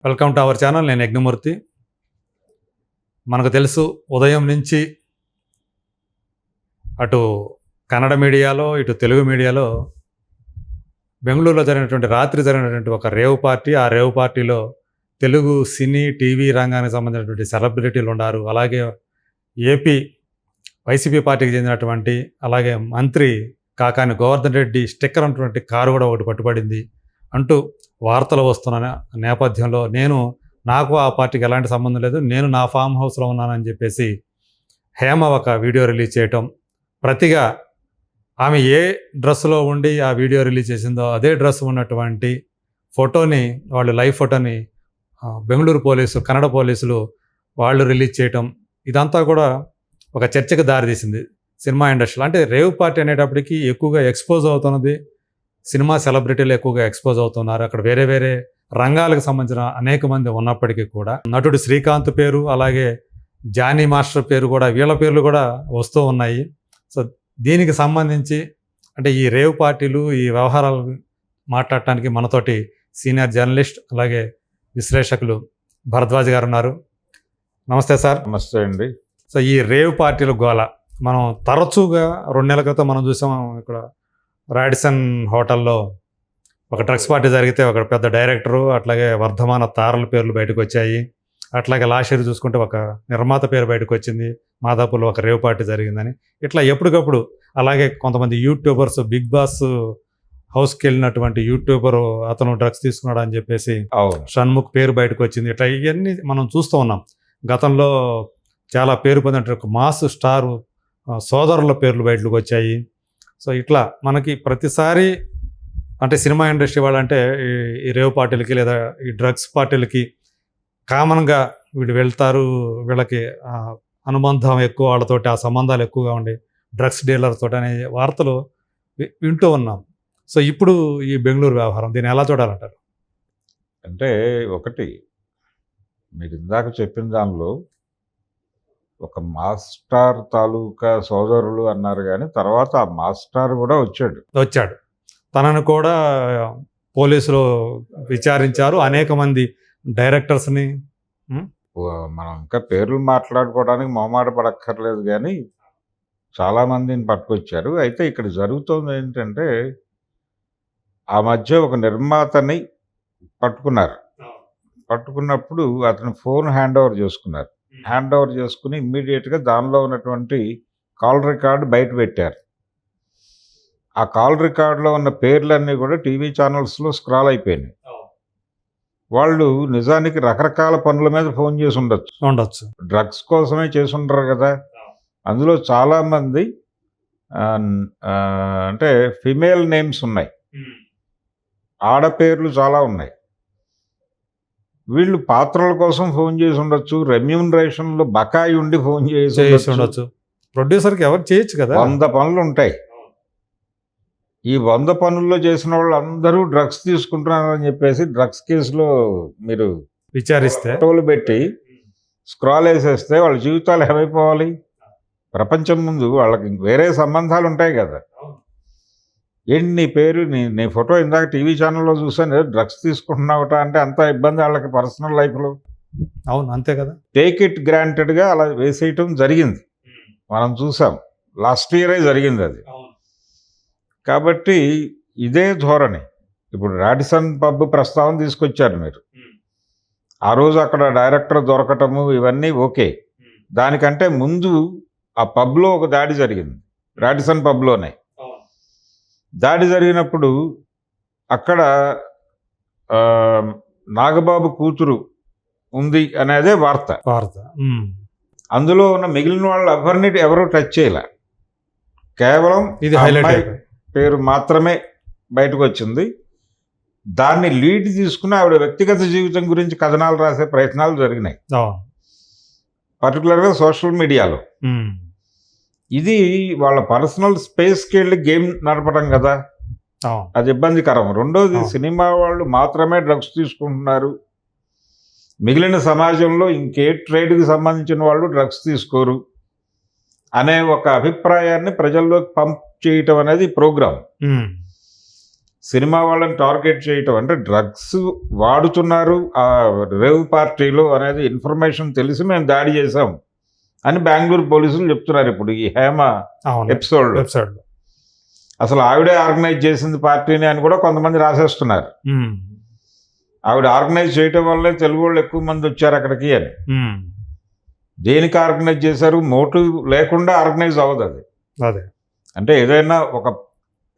Welcome to our channel. నేను యజ్ఞమూర్తి. మనకు తెలుసు, ఉదయం నుంచి అటు కన్నడ మీడియాలో ఇటు తెలుగు మీడియాలో బెంగళూరులో రాత్రి జరిగినటువంటి ఒక రేవ్ పార్టీ. ఆ రేవ్ పార్టీలో తెలుగు సినీ టీవీ రంగానికి సంబంధించినటువంటి సెలబ్రిటీలు ఉన్నారు. అలాగే ఏపీ వైసీపీ పార్టీకి చెందినటువంటి అలాగే మంత్రి కాకాని గోవర్ధన్ రెడ్డి స్టిక్కర్ ఉన్నటువంటి కారు కూడా ఒకటి పట్టుబడింది అంటూ వార్తలు వస్తున్న నేపథ్యంలో నాకు ఆ పార్టీకి ఎలాంటి సంబంధం లేదు, నేను నా ఫామ్ హౌస్లో ఉన్నానని చెప్పేసి హేమ ఒక వీడియో రిలీజ్ చేయటం, ప్రతిగా ఆమె ఏ డ్రెస్సులో ఉండి ఆ వీడియో రిలీజ్ చేసిందో అదే డ్రెస్ ఉన్నటువంటి ఫోటోని, వాళ్ళు లైవ్ ఫోటోని బెంగళూరు పోలీసులు, కన్నడ పోలీసులు వాళ్ళు రిలీజ్ చేయటం, ఇదంతా కూడా ఒక చర్చకు దారితీసింది సినిమా ఇండస్ట్రీలో. అంటే రేవ్ పార్టీ అనేటప్పటికీ ఎక్కువగా ఎక్స్పోజ్ అవుతున్నది సినిమా సెలబ్రిటీలు ఎక్కువగా ఎక్స్పోజ్ అవుతున్నారు. అక్కడ వేరే వేరే రంగాలకు సంబంధించిన అనేక మంది ఉన్నప్పటికీ కూడా నటుడు శ్రీకాంత్ పేరు, అలాగే జానీ మాస్టర్ పేరు కూడా, వీళ్ళ పేర్లు కూడా వస్తూ ఉన్నాయి. సో దీనికి సంబంధించి అంటే ఈ రేవ్ పార్టీలు, ఈ వ్యవహారాలు మాట్లాడటానికి మనతోటి సీనియర్ జర్నలిస్ట్ అలాగే విశ్లేషకులు భరద్వాజ్ గారు ఉన్నారు. నమస్తే సార్. నమస్తే అండి. సో ఈ రేవ్ పార్టీల గోల మనం తరచుగా 2 నెలల క్రితం మనం చూసాం. ఇక్కడ రాడిసన్ హోటల్లో ఒక డ్రగ్స్ పార్టీ జరిగితే ఒక పెద్ద డైరెక్టరు, అట్లాగే వర్ధమాన తారల పేర్లు బయటకు వచ్చాయి. అట్లాగే లాస్ట్ ఇయర్ చూసుకుంటే ఒక నిర్మాత పేరు బయటకు వచ్చింది, మాదాపూర్లో ఒక రేవ్ పార్టీ జరిగిందని. ఇట్లా ఎప్పటికప్పుడు అలాగే కొంతమంది యూట్యూబర్స్, బిగ్ బాస్ హౌస్కి వెళ్ళినటువంటి యూట్యూబరు అతను డ్రగ్స్ తీసుకున్నాడు అని చెప్పేసి షణ్ముఖ్ పేరు బయటకు వచ్చింది. ఇట్లా ఇవన్నీ మనం చూస్తూ ఉన్నాం. గతంలో చాలా పేరు పొందిన మాస్ స్టార్ సోదరుల పేర్లు బయటకు వచ్చాయి. సో ఇట్లా మనకి ప్రతిసారి అంటే సినిమా ఇండస్ట్రీ వాళ్ళంటే ఈ రేవ్ పార్టీలకి లేదా ఈ డ్రగ్స్ పార్టీలకి కామన్గా వీళ్ళు వెళ్తారు, వీళ్ళకి అనుబంధం ఎక్కువ, వాళ్ళతోటి ఆ సంబంధాలు ఎక్కువగా ఉండి డ్రగ్స్ డీలర్ తోటి అనే వార్తలు వింటూ ఉన్నాం. సో ఇప్పుడు ఈ బెంగళూరు వ్యవహారం, దీన్ని ఎలా చూడాలంటారు? అంటే ఒకటి, మీరు ఇందాక చెప్పిన దానిలో ఒక మాస్టార్ తాలూకా సోదరులు అన్నారు, కానీ తర్వాత ఆ మాస్టార్ కూడా వచ్చాడు. తనను కూడా పోలీసులు విచారించారు. అనేక మంది డైరెక్టర్స్ని మనం ఇంకా పేర్లు మాట్లాడుకోవడానికి మొహమాట పడక్కర్లేదు, కానీ చాలామందిని పట్టుకొచ్చారు. అయితే ఇక్కడ జరుగుతుంది ఏంటంటే, ఆ మధ్య ఒక నిర్మాతని పట్టుకున్నప్పుడు అతను ఫోన్ హ్యాండ్ ఓవర్ చేసుకుని ఇమ్మీడియట్గా దానిలో ఉన్నటువంటి కాల్ రికార్డు బయట పెట్టారు. ఆ కాల్ రికార్డులో ఉన్న పేర్లన్నీ కూడా టీవీ ఛానల్స్లో స్క్రాల్ అయిపోయినాయి. వాళ్ళు నిజానికి రకరకాల పనుల మీద ఫోన్ చేసి ఉండొచ్చు, డ్రగ్స్ కోసమే చేసి ఉండరు కదా. అందులో చాలామంది అంటే ఫిమేల్ నేమ్స్ ఉన్నాయి, ఆడపేర్లు చాలా ఉన్నాయి. వీళ్ళు పాత్రల కోసం ఫోన్ చేసి ఉండొచ్చు, రెమ్యూనరేషన్లో బకాయి ఉండి ఫోన్ చేసి ఉండొచ్చు. ప్రొడ్యూసర్కి ఎవరు చేయొచ్చు కదా. 100 పనులు ఉంటాయి. ఈ 100 పనుల్లో చేసిన వాళ్ళు అందరూ డ్రగ్స్ తీసుకుంటున్నారని చెప్పేసి డ్రగ్స్ కేసులో మీరు విచారిస్తే ఫోటోలు పెట్టి స్క్రాల్ వేసేస్తే వాళ్ళ జీవితాలు ఏమైపోవాలి? ప్రపంచం ముందు వాళ్ళకి వేరే సంబంధాలు ఉంటాయి కదా. ఏంటి నీ పేరు, నీ ఫోటో ఇందాక టీవీ ఛానల్లో చూసాను, డ్రగ్స్ తీసుకుంటున్నావుట అంటే అంత ఇబ్బంది వాళ్ళకి పర్సనల్ లైఫ్లో. అవును, అంతే కదా. టేక్ ఇట్ గ్రాంటెడ్గా అలా వేసేయటం జరిగింది, మనం చూసాం. లాస్ట్ ఇయరే జరిగింది అది. కాబట్టి ఇదే ధోరణి ఇప్పుడు రాడిసన్ పబ్ ప్రస్తావన తీసుకొచ్చారు మీరు. ఆ రోజు అక్కడ డైరెక్టర్ దొరకటము ఇవన్నీ ఓకే. దానికంటే ముందు ఆ పబ్లో ఒక దాడి జరిగింది, రాడిసన్ పబ్లోనే. దాడి జరిగినప్పుడు అక్కడ నాగబాబు కూతురు ఉంది అనేదే వార్త. అందులో ఉన్న మిగిలిన వాళ్ళు ఎవరు టచ్ చేయలే, కేవలం ఇది హైలైట్ పేరు మాత్రమే బయటకు వచ్చింది. దాన్ని లీడ్ తీసుకుని ఆవిడ వ్యక్తిగత జీవితం గురించి కథనాలు రాసే ప్రయత్నాలు జరిగినాయి, పర్టికులర్గా సోషల్ మీడియాలో. ఇది వాళ్ళ పర్సనల్ స్పేస్కి వెళ్ళి గేమ్ నడపడం కదా, అది ఇబ్బందికరం. రెండోది, సినిమా వాళ్ళు మాత్రమే డ్రగ్స్ తీసుకుంటున్నారు, మిగిలిన సమాజంలో ఇంకే ట్రేడ్కి సంబంధించిన వాళ్ళు డ్రగ్స్ తీసుకోరు అనే ఒక అభిప్రాయాన్ని ప్రజల్లోకి పంప్ చేయటం అనేది ప్రోగ్రాం. సినిమా వాళ్ళని టార్గెట్ చేయటం అంటే డ్రగ్స్ వాడుతున్నారు ఆ రేవ్ పార్టీలో అనేది ఇన్ఫర్మేషన్ తెలిసి మేము దాడి చేసాం అని బెంగళూరు పోలీసులు చెప్తున్నారు ఇప్పుడు ఈ హేమ అవును ఎపిసోడ్ వెబ్సైట్లో. అసలు ఆవిడే ఆర్గనైజ్ చేసింది పార్టీని అని కూడా కొంతమంది రాసేస్తున్నారు. ఆవిడ ఆర్గనైజ్ చేయటం వల్లే తెలుగు వాళ్ళు ఎక్కువ మంది వచ్చారు అక్కడికి అని. దేనికి ఆర్గనైజ్ చేశారు? మోటివ్ లేకుండా ఆర్గనైజ్ అవ్వదు అది. అదే అంటే ఏదైనా ఒక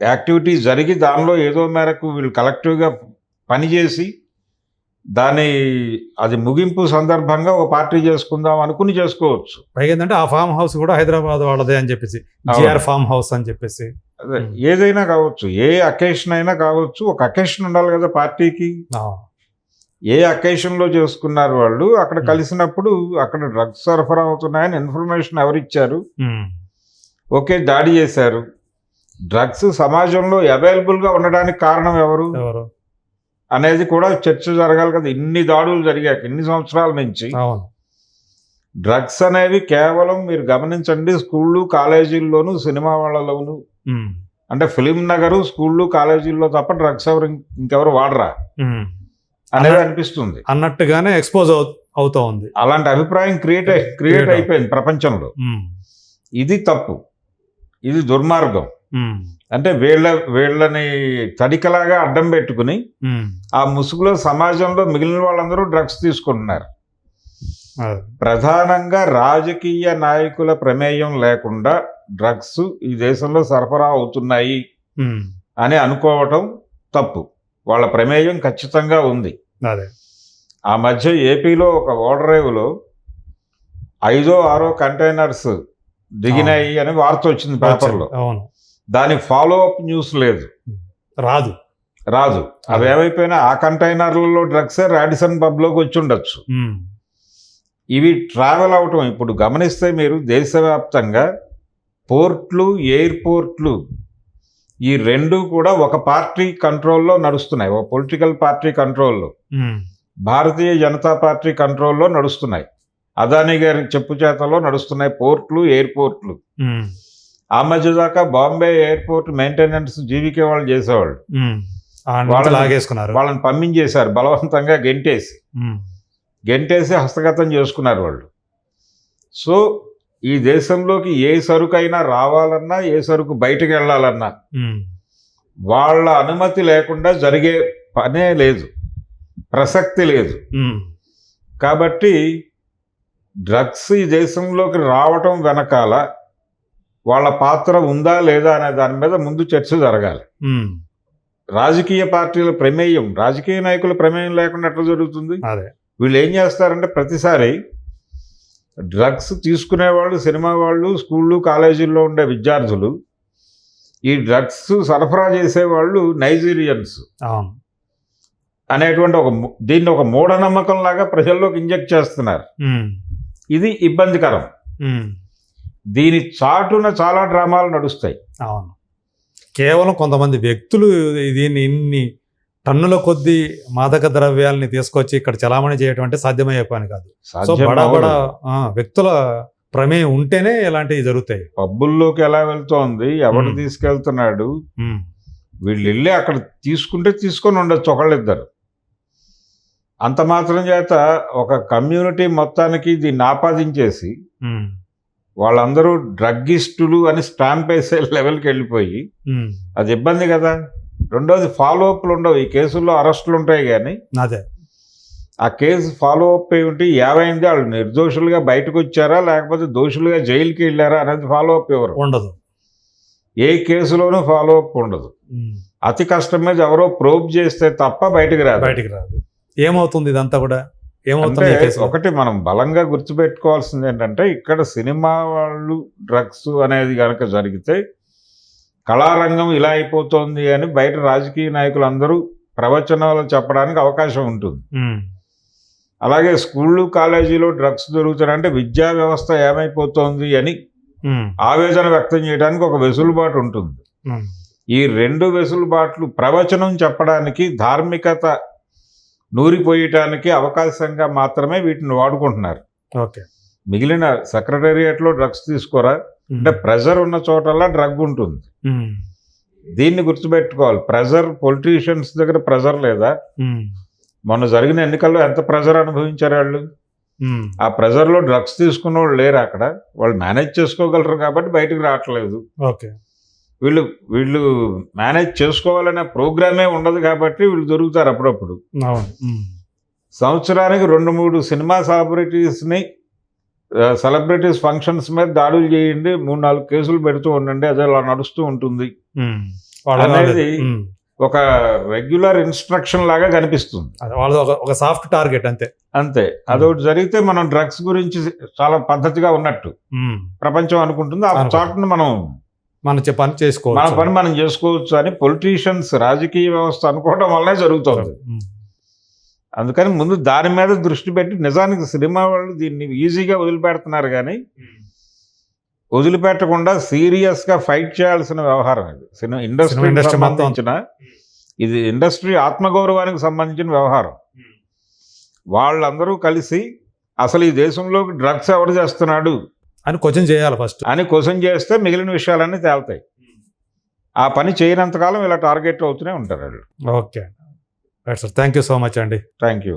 యాక్టివిటీ జరిగి దానిలో ఏదో మేరకు వీళ్ళు కలెక్టివ్గా పనిచేసి అది ముగింపు సందర్భంగా ఒక పార్టీ చేసుకుందాం అనుకుని చేసుకోవచ్చు. పైగా ఏంటంటే ఆ ఫామ్ హౌస్ కూడా హైదరాబాద్ వాళ్ళదే అని చెప్పేసి, జిఆర్ ఫామ్ హౌస్ అని చెప్పేసి. అదే ఏదైనా కావచ్చు, ఏ అకేషన్ అయినా కావచ్చు. ఒక అకేషన్ ఉండాలి కదా పార్టీకి. ఏ అకేషన్లో చేసుకున్నారు వాళ్ళు, అక్కడ కలిసినప్పుడు అక్కడ డ్రగ్స్ సరఫరా అవుతున్నాయని ఇన్ఫర్మేషన్ ఎవరిచ్చారు? ఓకే, దాడి చేశారు. డ్రగ్స్ సమాజంలో అవైలబుల్గా ఉండడానికి కారణం ఎవరు అనేది కూడా చర్చ జరగాలి కదా. ఇన్ని దాడులు జరిగాక ఇన్ని సంవత్సరాల నుంచి డ్రగ్స్ అనేవి కేవలం మీరు గమనించండి, స్కూళ్ళు కాలేజీల్లోనూ సినిమా వాళ్ళలోను, అంటే ఫిలిం నగరు స్కూళ్ళు కాలేజీల్లో తప్ప డ్రగ్స్ ఇంకెవరు వాడరా అనేది అనిపిస్తుంది. అన్నట్టుగానే ఎక్స్పోజ్ అవుతా ఉంది. అలాంటి అభిప్రాయం క్రియేట్ అయిపోయింది ప్రపంచంలో. ఇది తప్పు, ఇది దుర్మార్గం. అంటే వీళ్ళని తడికలాగా అడ్డం పెట్టుకుని ఆ ముసుగులో సమాజంలో మిగిలిన వాళ్ళందరూ డ్రగ్స్ తీసుకుంటున్నారు. ప్రధానంగా రాజకీయ నాయకుల ప్రమేయం లేకుండా డ్రగ్స్ ఈ దేశంలో సరఫరా అవుతున్నాయి అని అనుకోవటం తప్పు. వాళ్ళ ప్రమేయం ఖచ్చితంగా ఉంది. ఆ మధ్య ఏపీలో ఒక ఓడరేవులో 5, 6 కంటైనర్స్ దిగినాయి అని వార్త వచ్చింది పేపర్లో. దాని ఫాలో అప్ న్యూస్ లేదు, రాదు. అవి ఏమైపోయినా ఆ కంటైనర్లలో డ్రగ్సే రాడిసన్ పబ్లోకి వచ్చి ఉండొచ్చు. ఇవి ట్రావెల్ అవటం ఇప్పుడు గమనిస్తే మీరు దేశవ్యాప్తంగా పోర్ట్లు, ఎయిర్పోర్ట్లు ఈ రెండు కూడా ఒక పార్టీ కంట్రోల్లో నడుస్తున్నాయి, ఒక పొలిటికల్ పార్టీ కంట్రోల్లో, భారతీయ జనతా పార్టీ కంట్రోల్లో నడుస్తున్నాయి. అదానీ గారి చెప్పు చేతల్లో నడుస్తున్నాయి పోర్ట్లు, ఎయిర్పోర్ట్లు. ఆ మధ్య దాకా బాంబే ఎయిర్పోర్ట్ మెయింటెనెన్స్ జీవికే వాళ్ళు చేసేవాళ్ళు. వాళ్ళని పంపించేశారు బలవంతంగా, గెంటేసి హస్తగతం చేసుకున్నారు వాళ్ళు. సో ఈ దేశంలోకి ఏ సరుకైనా రావాలన్నా, ఏ సరుకు బయటకు వెళ్ళాలన్నా వాళ్ళ అనుమతి లేకుండా జరిగే పనే లేదు, ప్రసక్తి లేదు. కాబట్టి డ్రగ్స్ ఈ దేశంలోకి రావటం వెనకాల వాళ్ళ పాత్ర ఉందా లేదా అనే దాని మీద ముందు చర్చ జరగాలి. రాజకీయ పార్టీల ప్రమేయం, రాజకీయ నాయకుల ప్రమేయం లేకుండా ఎట్లా జరుగుతుంది? వీళ్ళు ఏం చేస్తారంటే ప్రతిసారి డ్రగ్స్ తీసుకునేవాళ్ళు, సినిమా వాళ్ళు, స్కూళ్ళు కాలేజీల్లో ఉండే విద్యార్థులు, ఈ డ్రగ్స్ సరఫరా చేసేవాళ్ళు నైజీరియన్స్ అనేటువంటి దీన్ని ఒక మూఢనమ్మకం లాగా ప్రజల్లోకి ఇంజెక్ట్ చేస్తున్నారు. ఇది ఇబ్బందికరం. దీని చాటున చాలా డ్రామాలు నడుస్తాయి. కేవలం కొంతమంది వ్యక్తులు దీన్ని ఇన్ని టన్నుల కొద్ది మాదక ద్రవ్యాలని తీసుకొచ్చి ఇక్కడ చలామణి చేయడం అంటే సాధ్యమయ్యే పని కాదు. సో బడా వ్యక్తుల ప్రమేయం ఉంటేనే ఇలాంటివి జరుగుతాయి. పబ్బుల్లోకి ఎలా వెళ్తోంది, ఎవరు తీసుకెళ్తున్నాడు, వీళ్ళు వెళ్ళి అక్కడ తీసుకొని ఉండొచ్చు ఒకళ్ళిద్దరు. అంత మాత్రం చేత ఒక కమ్యూనిటీ మొత్తానికి దీన్ని ఆపాదించేసి వాళ్ళందరూ డ్రగ్గిస్టులు అని స్టాంప్ వేసే లెవెల్కి వెళ్ళిపోయి అది ఇబ్బంది కదా. రెండోది ఫాలో అప్లు ఉండవు. ఈ కేసుల్లో అరెస్టులు ఉంటాయి కానీ ఆ కేసు ఫాలో అప్ ఏమిటి, ఏమైంది, వాళ్ళు నిర్దోషులుగా బయటకు వచ్చారా లేకపోతే దోషులుగా జైలుకి వెళ్ళారా అనేది ఫాలో అప్ ఎవరు ఉండదు. ఏ కేసులోనూ ఫాలో అప్ ఉండదు. అతి కష్టం మీద ఎవరో ప్రోబ్ చేస్తే తప్ప బయటకు రాదు. ఏమవుతుంది ఇదంతా కూడా? ఒకటి మనం బలంగా గుర్తుపెట్టుకోవాల్సింది ఏంటంటే, ఇక్కడ సినిమా వాళ్ళు డ్రగ్స్ అనేది కనుక జరిగితే కళారంగం ఇలా అయిపోతుంది అని బయట రాజకీయ నాయకులు అందరూ ప్రవచనాలు చెప్పడానికి అవకాశం ఉంటుంది. అలాగే స్కూళ్ళు కాలేజీలో డ్రగ్స్ దొరుకుతాయంటే విద్యా వ్యవస్థ ఏమైపోతుంది అని ఆవేదన వ్యక్తం చేయడానికి ఒక వెసులుబాటు ఉంటుంది. ఈ రెండు వెసులుబాట్లు ప్రవచనం చెప్పడానికి, ధార్మికత నూరిపోయటానికి అవకాశంగా మాత్రమే వీటిని వాడుకుంటున్నారు. మిగిలిన సెక్రటేరియట్లో డ్రగ్స్ తీసుకోరా అంటే ప్రెజర్ ఉన్న చోటల్లా డ్రగ్ ఉంటుంది. దీన్ని గుర్తుపెట్టుకోవాలి. ప్రెజర్, పొలిటీషియన్స్ దగ్గర ప్రెజర్ లేదా? మొన్న జరిగిన ఎన్నికల్లో ఎంత ప్రెజర్ అనుభవించారు వాళ్ళు? ఆ ప్రెజర్లో డ్రగ్స్ తీసుకున్న వాళ్ళు లేరు అక్కడ. వాళ్ళు మేనేజ్ చేసుకోగలరు కాబట్టి బయటకు రావట్లేదు. ఓకే. వీళ్ళు మేనేజ్ చేసుకోవాలనే ప్రోగ్రామే ఉండదు కాబట్టి వీళ్ళు దొరుకుతారు అప్పుడప్పుడు. సంవత్సరానికి 2-3 సినిమా సెలబ్రిటీస్ ఫంక్షన్స్ మీద దాడులు చేయండి, 3-4 కేసులు పెడుతూ ఉండండి, అదే అలా నడుస్తూ ఉంటుంది అనేది ఒక రెగ్యులర్ ఇన్స్ట్రక్షన్ లాగా కనిపిస్తుంది. ఒక సాఫ్ట్ టార్గెట్ అంతే. అదొకటి జరిగితే మనం డ్రగ్స్ గురించి చాలా పద్ధతిగా ఉన్నట్టు ప్రపంచం అనుకుంటుంది. ఆ చాటును మన పని మనం చేసుకోవచ్చు అని పొలిటీషియన్స్, రాజకీయ వ్యవస్థ అనుకోవడం వల్లనే జరుగుతుంది. అందుకని ముందు దాని మీద దృష్టి పెట్టి, నిజానికి సినిమా వాళ్ళు దీన్ని ఈజీగా వదిలిపెడుతున్నారు కానీ వదిలిపెట్టకుండా సీరియస్గా ఫైట్ చేయాల్సిన వ్యవహారం ఇది. ఇండస్ట్రీకి సంబంధించిన, ఇది ఇండస్ట్రీ ఆత్మగౌరవానికి సంబంధించిన వ్యవహారం. వాళ్ళందరూ కలిసి అసలు ఈ దేశంలోకి డ్రగ్స్ ఎవరు చేస్తున్నాడు అని క్వశ్చన్ చేయాలి ఫస్ట్. క్వశ్చన్ చేస్తే మిగిలిన విషయాలన్నీ తేలుతాయి. ఆ పని చేయనంతకాలం ఇలా టార్గెట్ అవుతూనే ఉంటారు వాళ్ళు. Okay right sir, thank you so much అండి. Thank you.